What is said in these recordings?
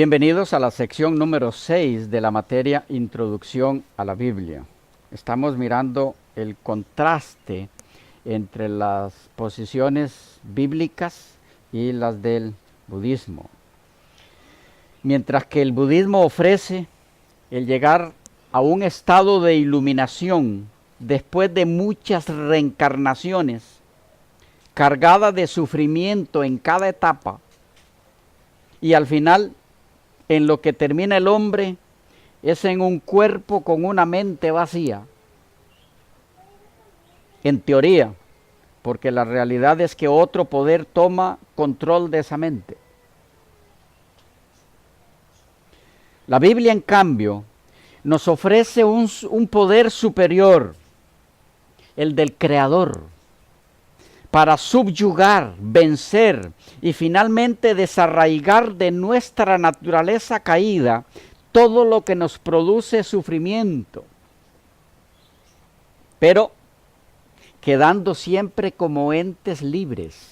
Bienvenidos a la sección número 6 de la materia Introducción a la Biblia. Estamos mirando el contraste entre las posiciones bíblicas y las del budismo. Mientras que el budismo ofrece el llegar a un estado de iluminación después de muchas reencarnaciones, cargada de sufrimiento en cada etapa, y al final en lo que termina el hombre es en un cuerpo con una mente vacía. En teoría, porque la realidad es que otro poder toma control de esa mente. La Biblia, en cambio, nos ofrece un poder superior, el del Creador, para subyugar, vencer y finalmente desarraigar de nuestra naturaleza caída todo lo que nos produce sufrimiento, pero quedando siempre como entes libres,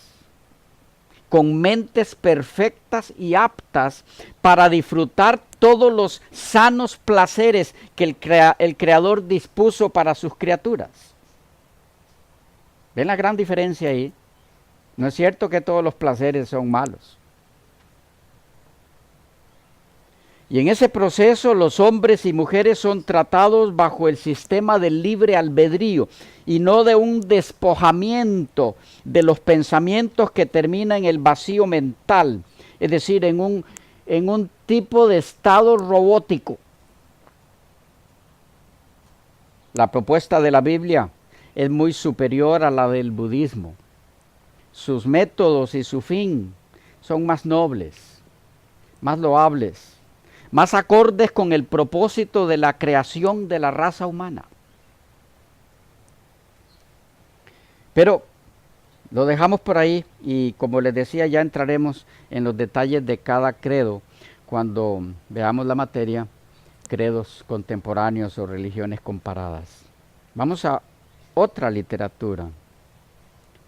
con mentes perfectas y aptas para disfrutar todos los sanos placeres que el Creador dispuso para sus criaturas. ¿Ven la gran diferencia ahí? No es cierto que todos los placeres son malos. Y en ese proceso los hombres y mujeres son tratados bajo el sistema del libre albedrío y no de un despojamiento de los pensamientos que termina en el vacío mental, es decir, en un tipo de estado robótico. La propuesta de la Biblia es muy superior a la del budismo. Sus métodos y su fin son más nobles, más loables, más acordes con el propósito de la creación de la raza humana. Pero lo dejamos por ahí y, como les decía, ya entraremos en los detalles de cada credo cuando veamos la materia, credos contemporáneos o religiones comparadas. Vamos a otra literatura,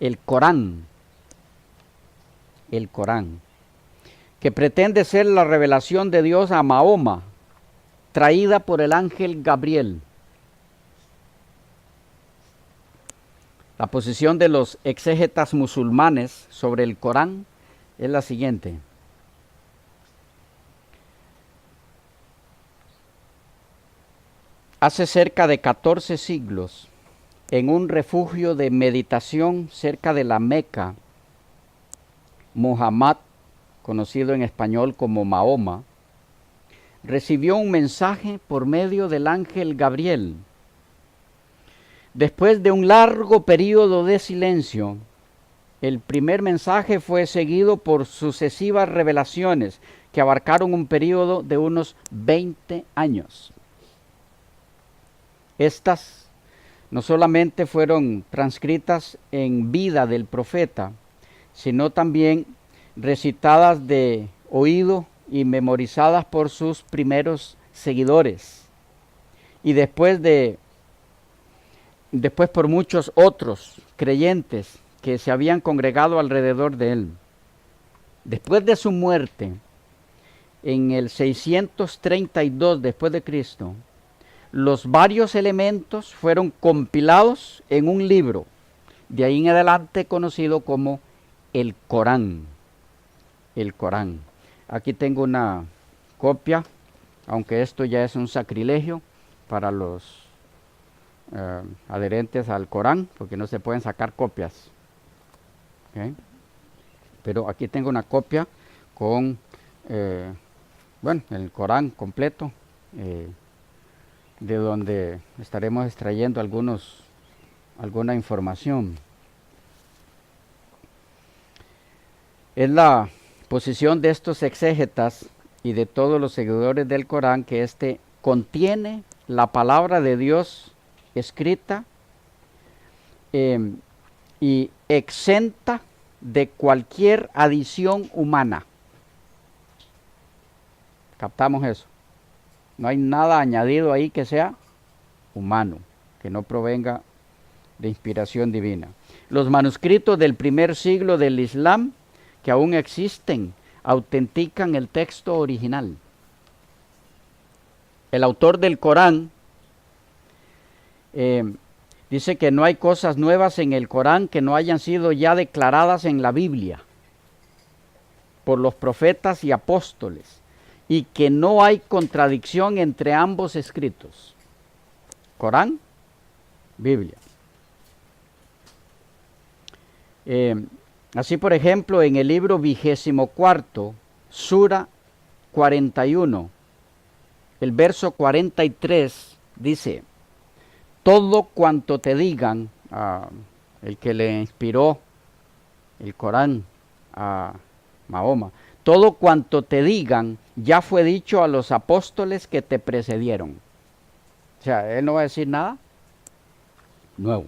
el Corán, que pretende ser la revelación de Dios a Mahoma, traída por el ángel Gabriel. La posición de los exégetas musulmanes sobre el Corán es la siguiente. Hace cerca de 14 siglos, en un refugio de meditación cerca de la Meca, Muhammad, conocido en español como Mahoma, recibió un mensaje por medio del ángel Gabriel. Después de un largo periodo de silencio, el primer mensaje fue seguido por sucesivas revelaciones que abarcaron un periodo de unos 20 años. Estas no solamente fueron transcritas en vida del profeta, sino también recitadas de oído y memorizadas por sus primeros seguidores. Y después por muchos otros creyentes que se habían congregado alrededor de él. Después de su muerte, en el 632 después de Cristo, los varios elementos fueron compilados en un libro, de ahí en adelante conocido como el Corán. El Corán. Aquí tengo una copia, aunque esto ya es un sacrilegio para los adherentes al Corán, porque no se pueden sacar copias. ¿Okay? Pero aquí tengo una copia con, el Corán completo, de donde estaremos extrayendo alguna información. Es la posición de estos exégetas y de todos los seguidores del Corán que éste contiene la palabra de Dios escrita y exenta de cualquier adición humana. ¿Captamos eso? No hay nada añadido ahí que sea humano, que no provenga de inspiración divina. Los manuscritos del primer siglo del Islam, que aún existen autentican el texto original. El autor del Corán dice que no hay cosas nuevas en el Corán que no hayan sido ya declaradas en la Biblia por los profetas y apóstoles, y que no hay contradicción entre ambos escritos. Corán, Biblia. Así, por ejemplo, en el libro 24, Sura 41, el verso 43 dice: todo cuanto te digan, el que le inspiró el Corán a Mahoma, todo cuanto te digan ya fue dicho a los apóstoles que te precedieron. O sea, él no va a decir nada nuevo.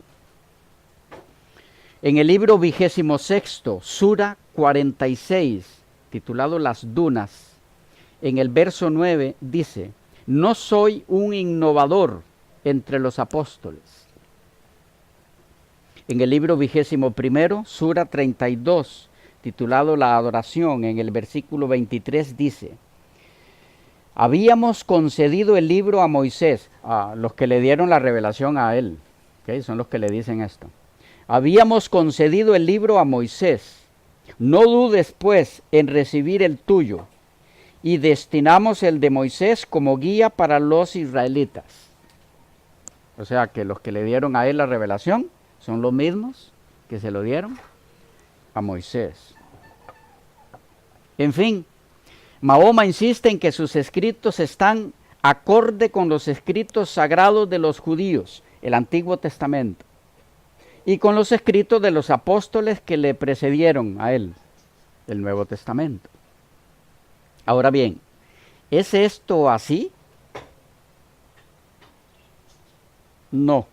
En el libro 26, Sura 46, titulado Las Dunas, en el verso 9 dice: no soy un innovador entre los apóstoles. En el libro 21, Sura 32, titulado La Adoración, en el versículo 23 dice: habíamos concedido el libro a Moisés, a los que le dieron la revelación a él, ¿okay? Son los que le dicen esto. Habíamos concedido el libro a Moisés, no dudes pues en recibir el tuyo, y destinamos el de Moisés como guía para los israelitas. O sea que los que le dieron a él la revelación son los mismos que se lo dieron a Moisés. En fin, Mahoma insiste en que sus escritos están acorde con los escritos sagrados de los judíos, el Antiguo Testamento, y con los escritos de los apóstoles que le precedieron a él, el Nuevo Testamento. Ahora bien, ¿es esto así? No.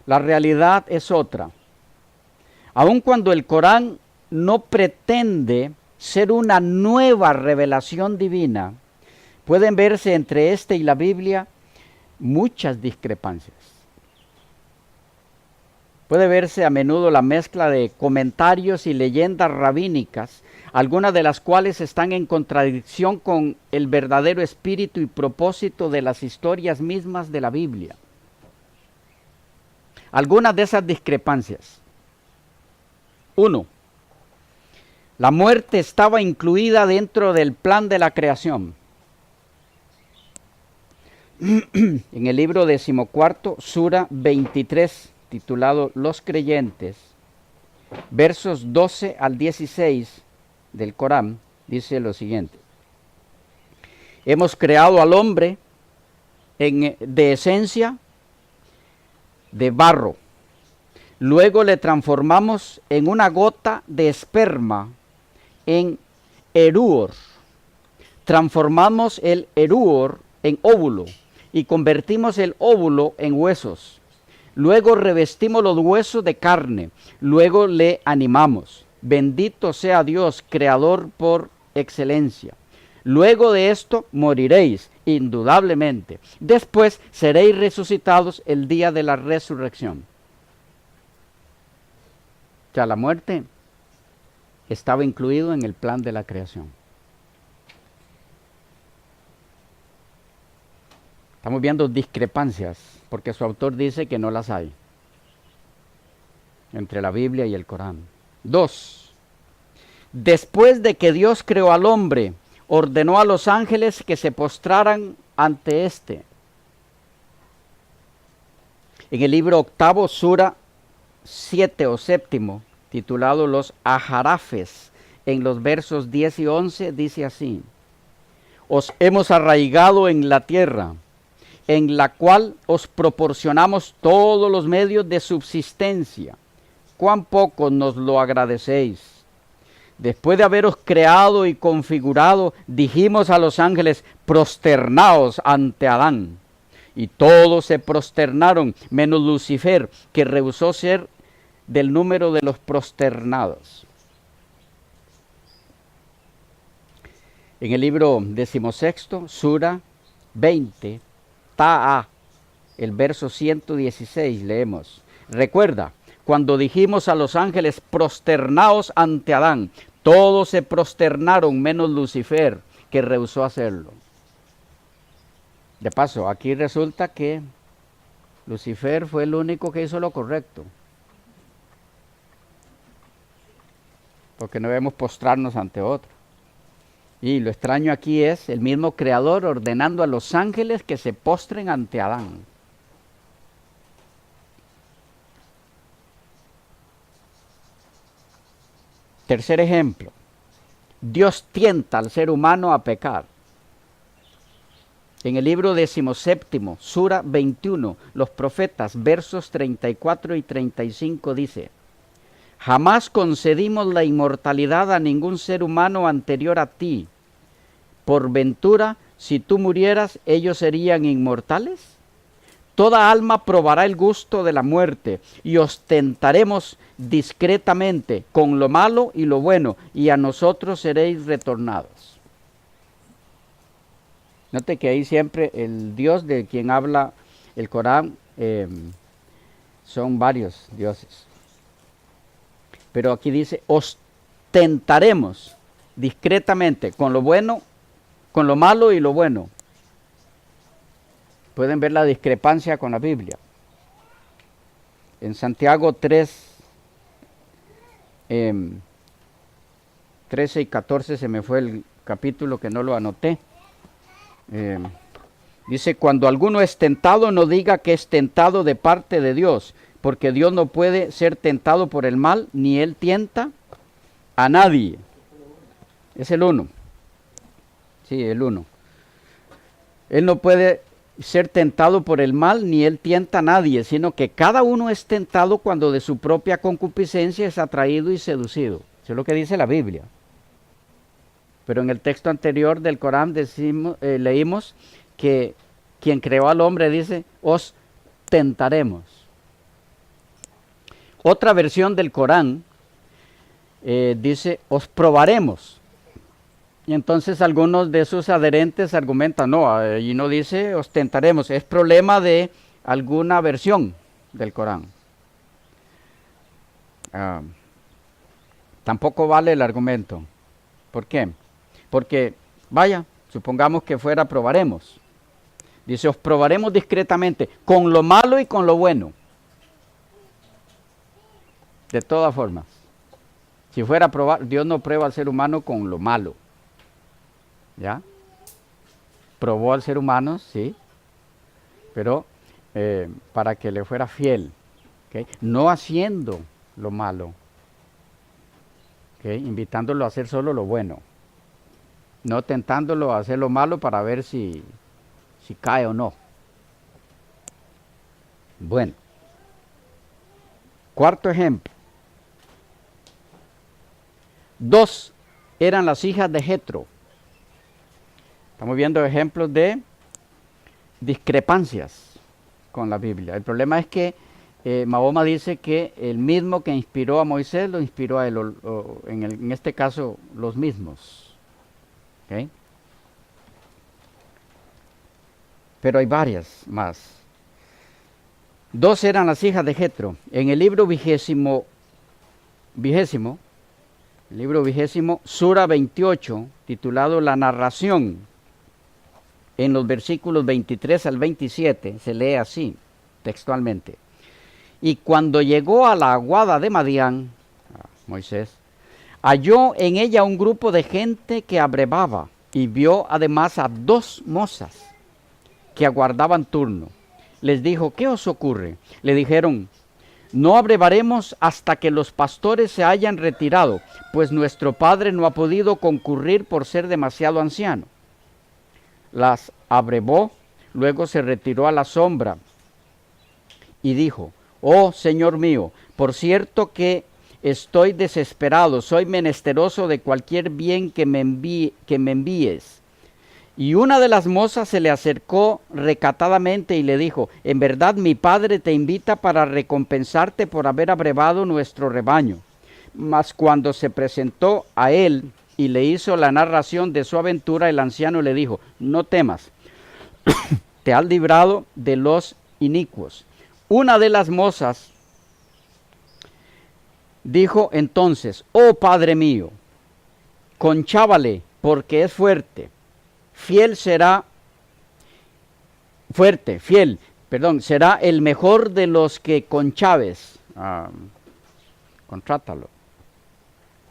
La realidad es otra. Aun cuando el Corán no pretende ser una nueva revelación divina, pueden verse entre este y la Biblia muchas discrepancias. Puede verse a menudo la mezcla de comentarios y leyendas rabínicas, algunas de las cuales están en contradicción con el verdadero espíritu y propósito de las historias mismas de la Biblia. Algunas de esas discrepancias. 1. La muerte estaba incluida dentro del plan de la creación. En el libro 14, Sura 23, titulado Los creyentes, versos 12 al 16 del Corán, dice lo siguiente: hemos creado al hombre de esencia de barro, luego le transformamos en una gota de esperma, en erúor, transformamos el erúor en óvulo y convertimos el óvulo en huesos. Luego revestimos los huesos de carne, luego le animamos. Bendito sea Dios, creador por excelencia. Luego de esto moriréis, indudablemente. Después seréis resucitados el día de la resurrección. O sea, la muerte estaba incluido en el plan de la creación. Estamos viendo discrepancias, porque su autor dice que no las hay entre la Biblia y el Corán. 2. Después de que Dios creó al hombre, ordenó a los ángeles que se postraran ante éste. En el libro 8, Sura 7 o 7, titulado Los Ajarafes, en los versos 10 y 11, dice así: os hemos arraigado en la tierra, en la cual os proporcionamos todos los medios de subsistencia. Cuán poco nos lo agradecéis. Después de haberos creado y configurado, dijimos a los ángeles: prosternaos ante Adán. Y todos se prosternaron, menos Lucifer, que rehusó ser del número de los prosternados. En el libro 16, Sura 20, Ta'a, el verso 116, leemos: recuerda, cuando dijimos a los ángeles: prosternaos ante Adán, Todos se prosternaron menos Lucifer, que rehusó hacerlo. De paso, aquí resulta que Lucifer fue el único que hizo lo correcto, porque no debemos postrarnos ante otro. Y lo extraño aquí es el mismo Creador ordenando a los ángeles que se postren ante Adán. Tercer ejemplo, Dios tienta al ser humano a pecar. En el libro 17, Sura 21, los profetas, versos 34 y 35 dice: jamás concedimos la inmortalidad a ningún ser humano anterior a ti. Por ventura, si tú murieras, ellos serían inmortales. Toda alma probará el gusto de la muerte, y ostentaremos discretamente con lo malo y lo bueno, y a nosotros seréis retornados. Note que ahí siempre el Dios de quien habla el Corán son varios dioses. Pero aquí dice, ostentaremos discretamente con lo bueno, con lo malo y lo bueno. Pueden ver la discrepancia con la Biblia. En Santiago 3, 13 y 14 se me fue el capítulo que no lo anoté. Dice, cuando alguno es tentado, no diga que es tentado de parte de Dios, porque Dios no puede ser tentado por el mal, ni Él tienta a nadie. Es el 1. Sí, el 1. Él no puede ser tentado por el mal, ni Él tienta a nadie, sino que cada uno es tentado cuando de su propia concupiscencia es atraído y seducido. Eso es lo que dice la Biblia. Pero en el texto anterior del Corán leímos que quien creó al hombre dice, os tentaremos. Otra versión del Corán dice, os probaremos. Y entonces algunos de sus adherentes argumentan, no, allí no dice os tentaremos, es problema de alguna versión del Corán. Tampoco vale el argumento. ¿Por qué? Porque, vaya, supongamos que fuera probaremos. Dice, os probaremos discretamente, con lo malo y con lo bueno. De todas formas, si fuera a probar, Dios no prueba al ser humano con lo malo. ¿Ya? Probó al ser humano, sí, pero para que le fuera fiel, ¿okay? No haciendo lo malo, ¿okay? Invitándolo a hacer solo lo bueno, no tentándolo a hacer lo malo para ver si cae o no. Bueno, cuarto ejemplo. 2 eran las hijas de Jetro. Estamos viendo ejemplos de discrepancias con la Biblia. El problema es que Mahoma dice que el mismo que inspiró a Moisés lo inspiró a él, en este caso los mismos. ¿Okay? Pero hay varias más. 2 eran las hijas de Jetro. En el libro vigésimo, Sura 28, titulado La narración, en los versículos 23 al 27, se lee así, textualmente. Y cuando llegó a la aguada de Madián, Moisés, halló en ella un grupo de gente que abrevaba, y vio además a 2 mozas que aguardaban turno. Les dijo, ¿qué os ocurre? Le dijeron, no abrevaremos hasta que los pastores se hayan retirado, pues nuestro padre no ha podido concurrir por ser demasiado anciano. Las abrevó, luego se retiró a la sombra y dijo, oh Señor mío, por cierto que estoy desesperado, soy menesteroso de cualquier bien que me envíes. Y una de las mozas se le acercó recatadamente y le dijo, en verdad mi padre te invita para recompensarte por haber abrevado nuestro rebaño. Mas cuando se presentó a él y le hizo la narración de su aventura, el anciano le dijo, no temas, te has librado de los inicuos. Una de las mozas dijo entonces, oh Padre mío, Conchábale, porque es fuerte. Fiel, será el mejor de los que conchaves. Contrátalo.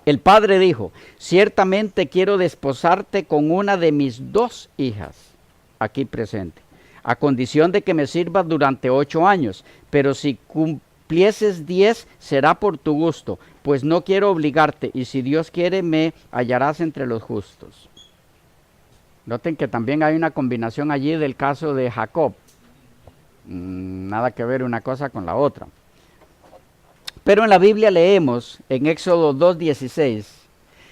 El padre dijo, ciertamente quiero desposarte con una de mis 2 hijas, aquí presente, a condición de que me sirvas durante 8 años, pero si cumplieses 10, será por tu gusto, pues no quiero obligarte, y si Dios quiere, me hallarás entre los justos. Noten que también hay una combinación allí del caso de Jacob. Nada que ver una cosa con la otra. Pero en la Biblia leemos en Éxodo 2:16,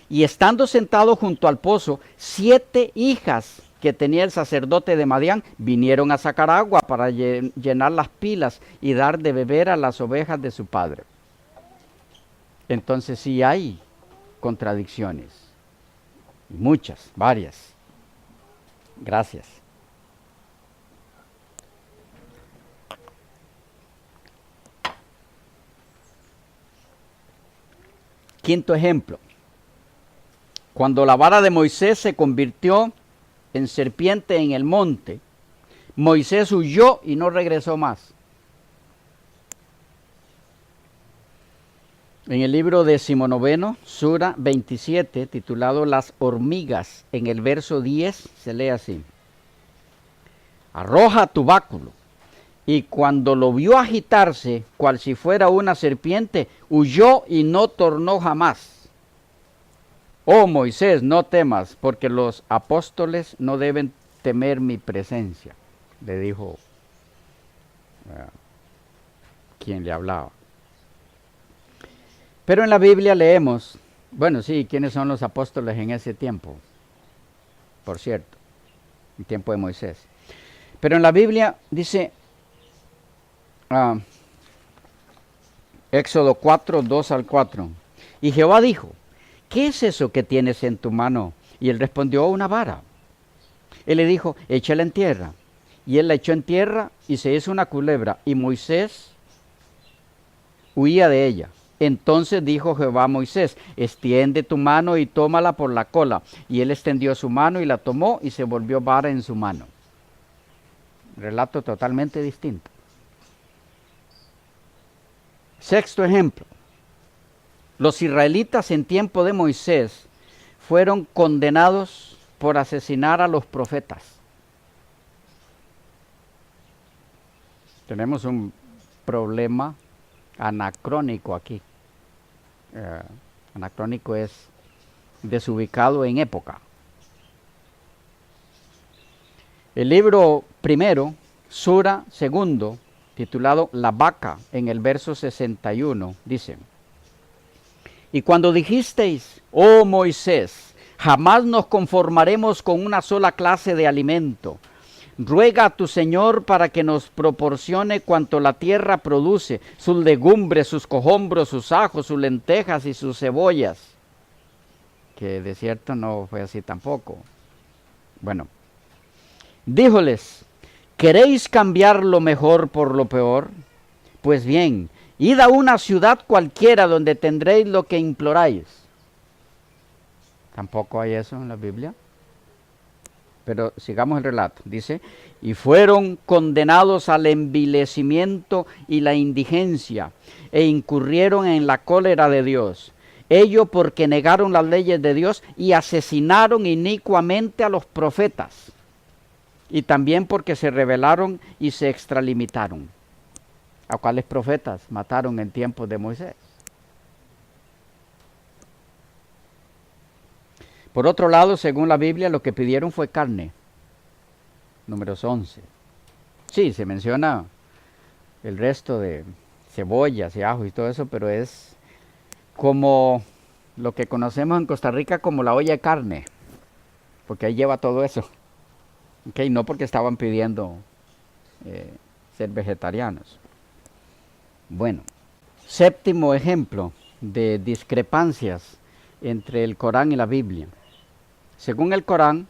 y estando sentado junto al pozo, 7 hijas que tenía el sacerdote de Madián vinieron a sacar agua para llenar las pilas y dar de beber a las ovejas de su padre. Entonces sí hay contradicciones, muchas, varias. Gracias. Quinto ejemplo. Cuando la vara de Moisés se convirtió en serpiente en el monte, Moisés huyó y no regresó más. En el libro 19, Sura 27, titulado Las hormigas, en el verso 10, se lee así. Arroja tu báculo. Y cuando lo vio agitarse, cual si fuera una serpiente, huyó y no tornó jamás. Oh Moisés, no temas, porque los apóstoles no deben temer mi presencia, le dijo quien le hablaba. Pero en la Biblia leemos, bueno, sí, ¿quiénes son los apóstoles en ese tiempo? Por cierto, en tiempo de Moisés. Pero en la Biblia dice, Éxodo 4, 2 al 4. Y Jehová dijo, ¿qué es eso que tienes en tu mano? Y él respondió, una vara. Él le dijo, échala en tierra. Y él la echó en tierra y se hizo una culebra. Y Moisés huía de ella. Entonces dijo Jehová a Moisés, extiende tu mano y tómala por la cola. Y él extendió su mano y la tomó y se volvió vara en su mano. Relato totalmente distinto. Sexto ejemplo. Los israelitas en tiempo de Moisés fueron condenados por asesinar a los profetas. Tenemos un problema anacrónico aquí. Anacrónico es desubicado en época. El libro primero, Sura segundo, titulado La vaca, en el verso 61, dice, y cuando dijisteis, oh Moisés, jamás nos conformaremos con una sola clase de alimento, ruega a tu Señor para que nos proporcione cuanto la tierra produce, sus legumbres, sus cojombros, sus ajos, sus lentejas y sus cebollas. Que de cierto no fue así tampoco. Bueno, díjoles, ¿queréis cambiar lo mejor por lo peor? Pues bien, id a una ciudad cualquiera donde tendréis lo que imploráis. Tampoco hay eso en la Biblia. Pero sigamos el relato. Dice, y fueron condenados al envilecimiento y la indigencia, e incurrieron en la cólera de Dios. Ello porque negaron las leyes de Dios y asesinaron inicuamente a los profetas. Y también porque se rebelaron y se extralimitaron. ¿A cuáles profetas mataron en tiempos de Moisés? Por otro lado, según la Biblia, lo que pidieron fue carne. Números 11. Sí, se menciona el resto de cebollas y ajos y todo eso, pero es como lo que conocemos en Costa Rica como la olla de carne, porque ahí lleva todo eso. Okay, no porque estaban pidiendo ser vegetarianos. Bueno, séptimo ejemplo de discrepancias entre el Corán y la Biblia. Según el Corán,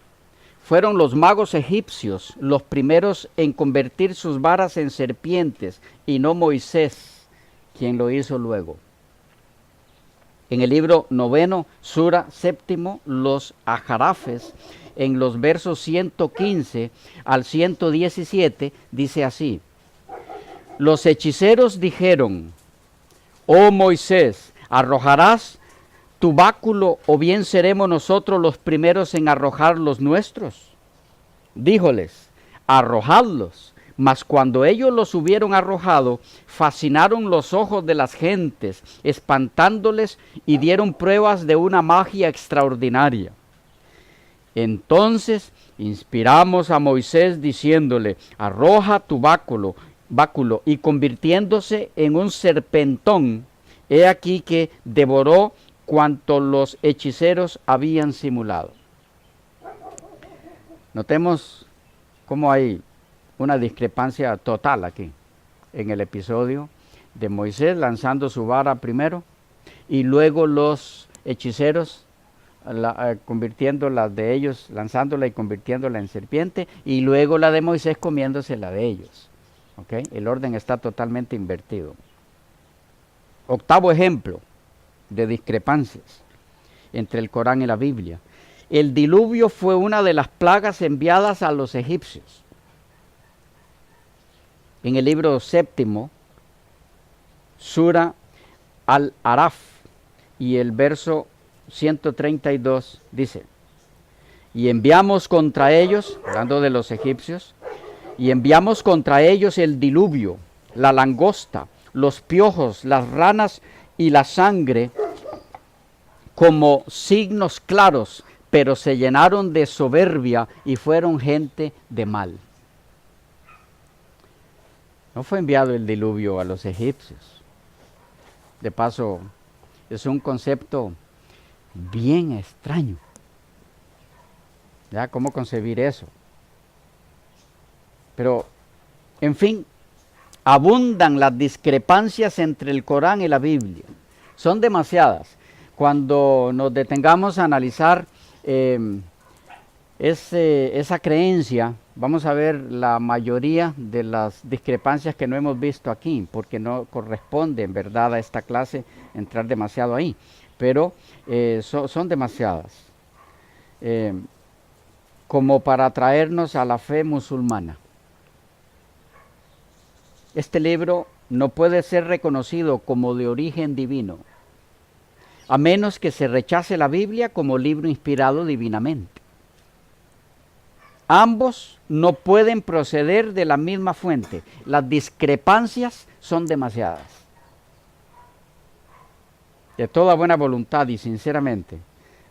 fueron los magos egipcios los primeros en convertir sus varas en serpientes y no Moisés, quien lo hizo luego. En el libro noveno, Sura séptimo, los ajarafes, en los versos 115 al 117, dice así: los hechiceros dijeron: oh Moisés, ¿arrojarás tu báculo o bien seremos nosotros los primeros en arrojar los nuestros? Díjoles: arrojadlos. Mas cuando ellos los hubieron arrojado, fascinaron los ojos de las gentes, espantándoles, y dieron pruebas de una magia extraordinaria. Entonces inspiramos a Moisés diciéndole: arroja tu báculo, y convirtiéndose en un serpentón, he aquí que devoró cuanto los hechiceros habían simulado. Notemos cómo hay una discrepancia total aquí, en el episodio de Moisés lanzando su vara primero, y luego los hechiceros convirtiendo la de ellos, lanzándola y convirtiéndola en serpiente, y luego la de Moisés comiéndose la de ellos. ¿Okay? El orden está totalmente invertido. Octavo ejemplo de discrepancias entre el Corán y la Biblia. El diluvio fue una de las plagas enviadas a los egipcios. En el libro séptimo, Sura al-Araf, y el verso 132 dice: y enviamos contra ellos, hablando de los egipcios, y enviamos contra ellos el diluvio, la langosta, los piojos, las ranas y la sangre, como signos claros, pero se llenaron de soberbia y fueron gente de mal. No fue enviado el diluvio a los egipcios. De paso, es un concepto bien extraño. ¿Ya? ¿Cómo concebir eso? Pero, en fin, abundan las discrepancias entre el Corán y la Biblia. Son demasiadas. Cuando nos detengamos a analizar esa creencia, vamos a ver la mayoría de las discrepancias que no hemos visto aquí, porque no corresponde en verdad a esta clase entrar demasiado ahí, pero son demasiadas, como para traernos a la fe musulmana. Este libro no puede ser reconocido como de origen divino, a menos que se rechace la Biblia como libro inspirado divinamente. Ambos no pueden proceder de la misma fuente. Las discrepancias son demasiadas. De toda buena voluntad y sinceramente,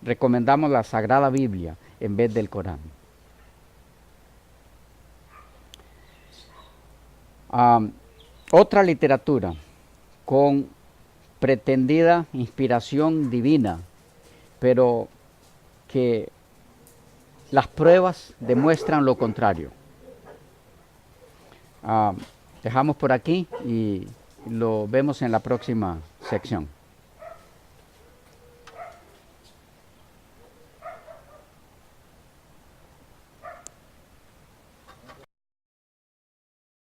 recomendamos la Sagrada Biblia en vez del Corán. Otra literatura con pretendida inspiración divina, pero que las pruebas demuestran lo contrario. Dejamos por aquí y lo vemos en la próxima sección.